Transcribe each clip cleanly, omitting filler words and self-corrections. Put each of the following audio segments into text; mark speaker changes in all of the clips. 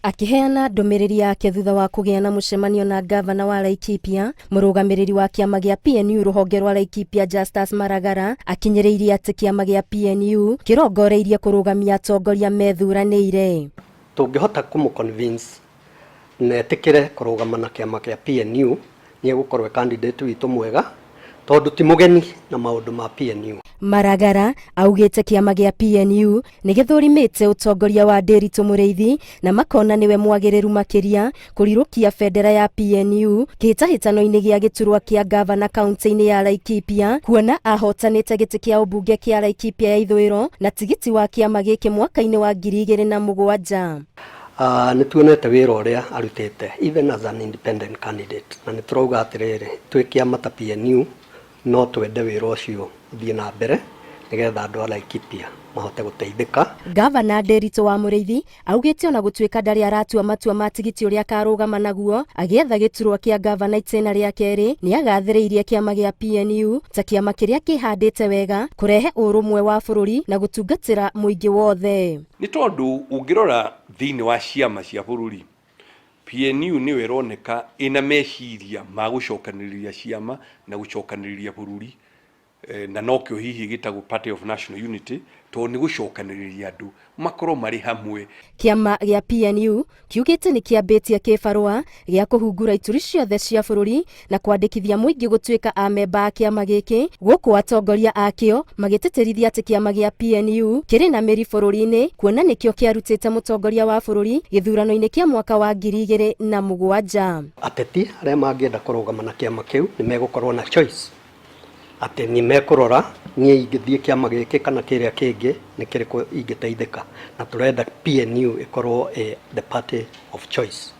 Speaker 1: Akiheana ndomereri yake thutha wa kugĩa na mũcemanio na gavana wa Laikipia, mũrũgamĩrĩri wa kĩama gĩa PNU rũhonge rwa Laikipia Justus Maragara akinyĩrĩirie atĩ kĩama gĩa PNU kĩrongoreirie kũrũgamia atongoria methuranĩire.
Speaker 2: Tũngĩhota kũmũconvince na etĩkĩre kũrũgama na kĩama gĩa PNU nĩ egũkorwo candidate witũ mwega tondũ ti mũgeni na maũndũ ma PNU.
Speaker 1: Maragara augĩte kĩama gĩa PNU nĩ gĩthũrimĩte ũtongoria wa Nderitu Mũrĩithi na makona nĩwe mwagĩrĩru makĩria kũrirũkia bendera ya PNU kĩhĩtahĩtano-inĩ gĩa gĩturwa kĩa gavana kaunti-inĩ ya Laikipia, kuona ahotanĩte gĩtĩ kĩa ũmbunge kĩa Laikipia ya ithũĩro na tigiti wa kĩama gĩkĩ mwaka-inĩ wa 2007.
Speaker 2: Nĩ tuonete wĩra ũrĩa arutĩte even as an independent candidate, na nĩ tũrauga atĩrĩrĩ twĩ kĩama ta PNU no twende wĩra ũcio thiĩ na mbere nĩgetha andũ a Laikipia mahote gũteithĩka.
Speaker 1: Gavana Nderitu wa Mũrĩithi augĩte ona gũtuĩka ndarĩ aratua matua ma tigiti ũrĩa akarũgama naguo, agĩetha gĩturwa kĩa gavana itĩna rĩa kerĩ, nĩ agathĩrĩirie kĩama gĩa PNU ta kĩama kĩrĩa kĩhandĩte wega kũrehe ũrũmwe wa bũrũri na gũtungatĩra mũingĩ wothe.
Speaker 3: Nĩ tondũ ũngĩrora thĩinĩ wa ciama cia bũrũri, PNU nĩyo ĩroneka ĩna meciria ma gũcokanĩrĩria ciama na gũcokanĩrĩria bũrũri, na nokĩo hihi gĩtagwo Party of National Unity, tondũ nĩ gũcokanĩrĩria andũ makorwo marĩ hamwe.
Speaker 1: Kĩama gĩa PNU kiugĩte nĩ kĩambĩtie kĩbarũa gĩa kũhungura ituri ciothe cia bũrũri na kwandĩkithia mũingĩ gũtuĩka amemba a kĩama gĩkĩ, gũkũ atongoria akĩo magĩtĩtĩrithia atĩ kĩama gĩa PNU kĩrĩ na mĩri bũrũri-inĩ, kuona nĩkĩo kĩarutĩte mũtongoria wa bũrũri gĩthurano-inĩ kĩa mwaka wa 2007.
Speaker 2: Ateti arĩa mangĩenda kũrũgama na kĩama kĩu nĩ megũkorwo na choice atĩ nĩ mekũrora niĩ ingĩthiĩ kĩama gĩkĩ kana kĩrĩa kĩngĩ nĩ kĩrĩkũ ingĩteithĩka, na tũrenda PNU ĩkorwo the party of choice.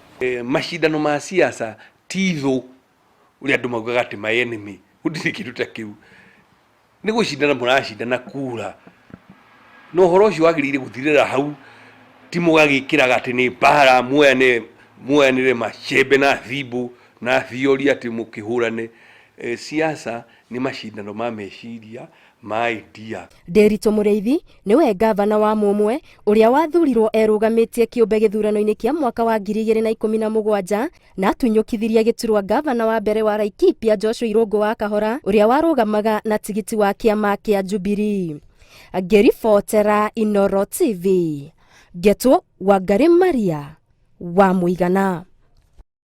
Speaker 3: Macindano ma siasa ti thũ ũrĩa andũ maugaga atĩ my enemy, gũtirĩ kĩndũ ta kĩu. Nĩ gũcindana mũracindana kura, no ũhoro ũcio wagĩrĩire gũthirĩra hau, ti mũgagĩkĩraga atĩ nĩ mbara muoyanĩre macembe na thimbũ na thiori atĩ mũkĩhũrane. Siasa nĩ macindano ma meciria ma idea.
Speaker 1: Nderitu Mũrĩithi nĩwe gavana wa mũmwe ũrĩa wathurirwo erũgamĩtie kĩũmbe gĩthurano-inĩ kĩa mwaka wa 2017 na atunyũkithirie gĩturwa gavana wa mbere wa Laikipia Joshua Irũngũ wa Kahora ũrĩa warũgamaga na tigiti wa kĩama kĩa Jubilee. Ngĩribotera Inooro TV, Getwo Wangari Maria wa Mũigana.